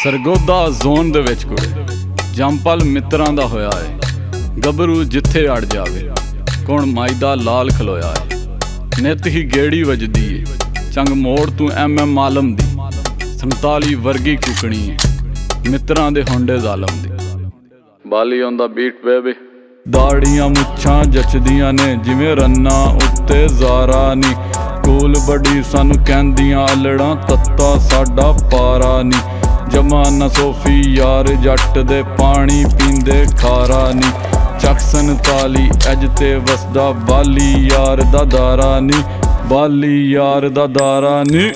Sargodha zone ਦੇ ਵਿੱਚ ਕੁੜੇ ਜੰਪਲ ਮਿੱਤਰਾਂ ਦਾ ਹੋਇਆ ਏ। ਗੱਭਰੂ ਜਿੱਥੇ ਅੜ ਜਾਵੇ ਕੌਣ ਮਾਈ ਦਾ ਲਾਲ ਖਲੋਇਆ ਏ। ਨਿੱਤ ਹੀ ਗੇੜੀ ਵੱਜਦੀ ਏ ਚੰਗ ਮੋੜ ਤੂੰ MM ਆਲਮ ਦੀ 47 ਵਰਗੀ ਕੁਕਣੀ ਏ ਮਿੱਤਰਾਂ ਦੇ ਹੁੰਡੇ ਜ਼ਾਲਮ ਦੀ। ਬਾਲੀ ਔਨ ਦਾ ਬੀਟ ਬੇਬੀ। ਦਾੜੀਆਂ ਮੁੱਛਾਂ ਜੱਚਦੀਆਂ ਨੇ ਜਿਵੇਂ ਰੰਨਾਂ ਉੱਤੇ ਜ਼ਾਰਾ ਨੀ। ਕੋਲ ਬੜੀ ਸਾਨੂੰ ਕਹਿੰਦੀਆਂ ਅਲੜਾਂ ਤੱਤਾ ਸਾਡਾ ਪਾਰਾ ਨੀ। ਜਮਾਨਾ ਸੋਫੀ ਯਾਰ ਜੱਟ ਦੇ ਪਾਣੀ ਪੀਂਦੇ ਖਾਰਾ ਨੀ। ਚੱਕ 47 ਐਜ ਤੇ ਵਸਦਾ ਬਾਲੀ ਯਾਰ ਦਾ ਦਾਰਾ ਨੀ। ਬਾਲੀ ਯਾਰ ਦਾ ਦਾਰਾ ਨੀ।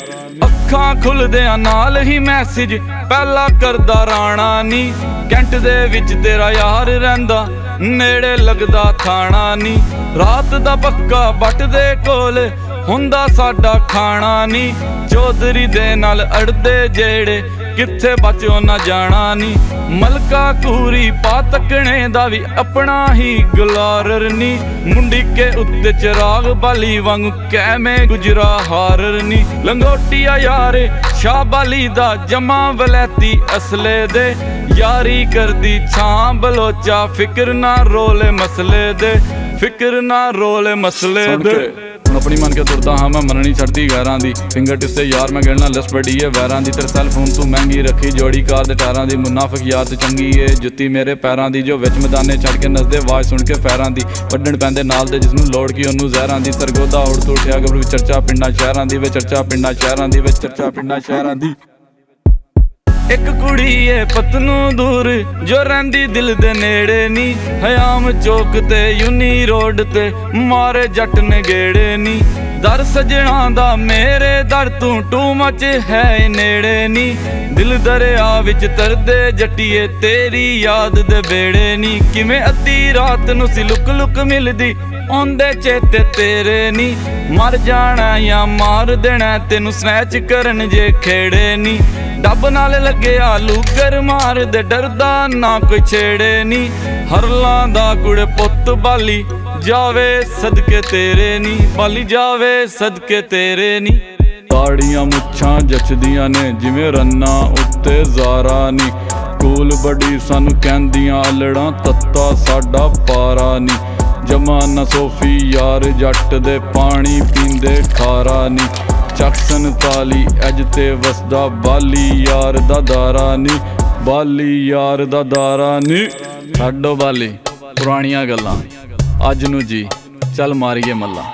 ਅੱਖਾਂ ਖੁੱਲਦਿਆਂ ਨਾਲ ਹੀ ਮੈਸੇਜ ਪਹਿਲਾ ਕਰਦਾ ਰਾਣਾ ਨੀ। ਕੈਂਟ ਦੇ ਵਿੱਚ ਤੇਰਾ ਯਾਰ ਰਹਿੰਦਾ ਨੇੜੇ ਲੱਗਦਾ ਥਾਣਾ ਨੀ। ਰਾਤ ਦਾ ਪੱਕਾ ਬੱਟ ਦੇ ਕੋਲ ਹੁੰਦਾ ਸਾਡਾ ਖਾਣਾ ਨੀ। ਚੌਧਰੀ ਦੇ ਨਾਲ ਅੜਦੇ ਜਿਹੜੇ ਕਿੱਥੇ ਬਚੋ ਨਾ ਜਾਣਾ ਨੀ। ਮਲਕਾ ਕੂਰੀ ਪਾ ਤੱਕਣੇ ਦਾ ਵੀ ਆਪਣਾ ਹੀ ਗਲਾਰਰ ਨੀ। ਮੁੰਡੀਕੇ ਉੱਤੇ ਚਿਰਾਗ ਬਾਲੀ ਵਾਂਗੂ ਕਹਿਵੇਂ ਗੁਜਰਾ ਹਾਰਰ ਨੀ। ਲੰਗੋਟੀਆ ਯਾਰੇ ਸ਼ਾਹ ਬਾਲੀ ਦਾ ਜਮਾ ਵਲੈਤੀ ਅਸਲੇ ਦੇ। ਯਾਰੀ ਕਰਦੀ ਛਾਂ ਬਲੋਚਾ ਫਿਕਰ ਨਾ ਰੋਲੇ ਮਸਲੇ ਦੇ। ਫਿਕਰ ਨਾ ਰੋਲੇ ਮਸਲੇ ਦੇ। ਹੁਣ ਆਪਣੀ ਮੰਨ ਕੇ ਤੁਰਦਾ ਹਾਂ ਮੈਂ ਮੰਨਣੀ ਛੱਡਦੀ ਗੈਰਾਂ ਦੀ। ਫਿੰਗਰ ਟਿਪਸ ਤੇ ਯਾਰ ਮੈਂ ਗਿਣਨਾ ਲਿਸਟ ਬੜੀ ਏ ਵੈਰਾਂ ਦੀ। ਤੇਰੇ ਸੈੱਲ ਫੋਨ ਤੂੰ ਮਹਿੰਗੀ ਰੱਖੀ ਜੋੜੀ ਕਾਰ ਦੇ ਟਾਇਰਾਂ ਦੀ। ਮੁਨਾਫਿਕ ਯਾਰ ਤੇ ਚੰਗੀ ਏ ਜੁੱਤੀ ਮੇਰੇ ਪੈਰਾਂ ਦੀ। ਜੋ ਵਿੱਚ ਮੈਦਾਨੇ ਛੱਡ ਕੇ ਨੱਚਦੇ ਆਵਾਜ਼ ਸੁਣ ਕੇ ਫੈਰਾਂ ਦੀ। ਵੱਢਣ ਪੈਂਦੇ ਨਾਲ ਦੇ ਜਿਸਨੂੰ ਲੋੜ ਕੀ ਉਹਨੂੰ ਜ਼ਹਿਰਾਂ ਦੀ। ਸਰਗੋਦਾ ਉੜ ਤੋਂ ਉੱਠਿਆ ਗੱਭਰੂ ਚਰਚਾ ਪਿੰਡਾਂ ਸ਼ਹਿਰਾਂ ਦੀ। ਵੇ ਚਰਚਾ ਪਿੰਡਾਂ ਸ਼ਹਿਰਾਂ ਦੀ। ਵੇ ਚਰਚਾ ਪਿੰਡਾਂ ਸ਼ਹਿਰਾਂ ਦੀ। ਇੱਕ ਕੁੜੀ ਏ ਪਤਨੂ ਦੂਰ ਜੋ ਰਹਿੰਦੀ ਦਿਲ ਦੇ ਨੇੜੇ ਨੀ। ਹਯਾਮ ਚੌਕ ਤੇ ਯੂਨੀ ਰੋਡ ਤੇ ਮਾਰੇ ਜੱਟ ਨੇ ਗੇੜੇ ਨੀ। ਦਰ ਸਜਣਾ ਦਾ ਮੇਰੇ ਦਰ ਤੂੰ ਟੂ ਮਚ ਹੈ ਨੇੜੇ ਨੀ। ਦਿਲ ਦਰਿਆ ਵਿੱਚ ਤਰਦੇ ਜੱਟੀਏ ਤੇਰੀ ਯਾਦ ਦੇ ਬੇੜੇ ਨੀ। ਕਿਵੇਂ ਅੱਧੀ ਰਾਤ ਨੂੰ ਸੀ ਲੁਕ ਲੁਕ ਮਿਲਦੀ ਆਉਂਦੇ ਚੇਤੇ ਤੇਰੇ ਨੀ। ਮਰ ਜਾਣਾ ਜਾਂ ਮਾਰ ਦੇਣਾ ਤੈਨੂੰ ਸਨੈਚ ਕਰਨ ਜੇ ਖੇੜੇ ਨੀ। ਡੱਬ ਨਾਲ ਲੱਗਿਆ ਲੂਗਰ ਮਾਰਦੇ ਡਰਦਾ ਨਾ ਕੋਈ ਛੇੜੇ ਨੀ। ਹਰਲਾਂ ਦਾ ਕੁੜੇ ਪੁੱਤ ਬਾਲੀ ਜਾਵੇ ਸਦਕੇ ਤੇਰੇ ਨੀ। ਬਾਲੀ ਜਾਵੇ ਸਦਕੇ ਤੇਰੇ ਨੀ। ਦਾੜੀਆਂ ਮੁੱਛਾਂ ਜੱਚਦੀਆਂ ਨੇ ਜਿਵੇਂ ਰੰਨਾਂ ਉੱਤੇ ਜ਼ਾਰਾ ਨੀ। ਕੋਲ ਬੜੀ ਸਾਨੂੰ ਕਹਿੰਦੀਆਂ ਅਲੜਾਂ ਤੱਤਾ ਸਾਡਾ ਪਾਰਾ ਨੀ। ਜਮਾਨਾ ਸੋਫੀ ਯਾਰ ਜੱਟ ਦੇ ਪਾਣੀ ਪੀਂਦੇ ਖਾਰਾ ਨੀ। ਚੱਕ 47 ਐਜ ਤੇ ਵਸਦਾ ਬਾਲੀ ਯਾਰ ਦਾ ਦਾਰਾ ਨੀ। ਬਾਲੀ ਯਾਰ ਦਾ ਦਾਰਾ ਨੀ। ਛੱਡੋ ਬਾਲੀ ਪੁਰਾਣੀਆਂ ਗੱਲਾਂ ਅੱਜ ਨੂੰ ਜੀ ਚੱਲ ਮਾਰੀਏ ਮੱਲਾ।